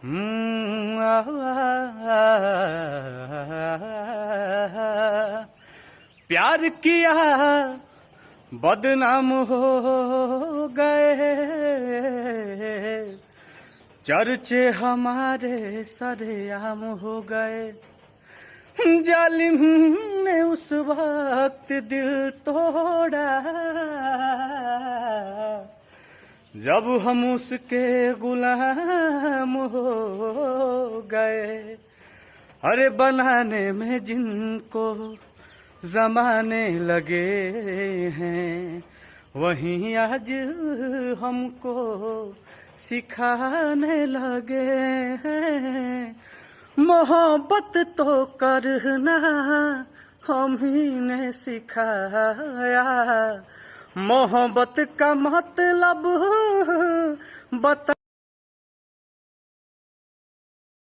हम्म, प्यार किया बदनाम हो गए, चर्चे हमारे सरेआम हो गए। जालिम ने उस वक्त दिल तोड़ा जब हम उसके गुलाम हो गए। अरे बनाने में जिनको जमाने लगे हैं, वहीं आज हमको सिखाने लगे हैं। मोहब्बत तो करना हम ही ने सिखाया, मोहब्बत का मतलब बता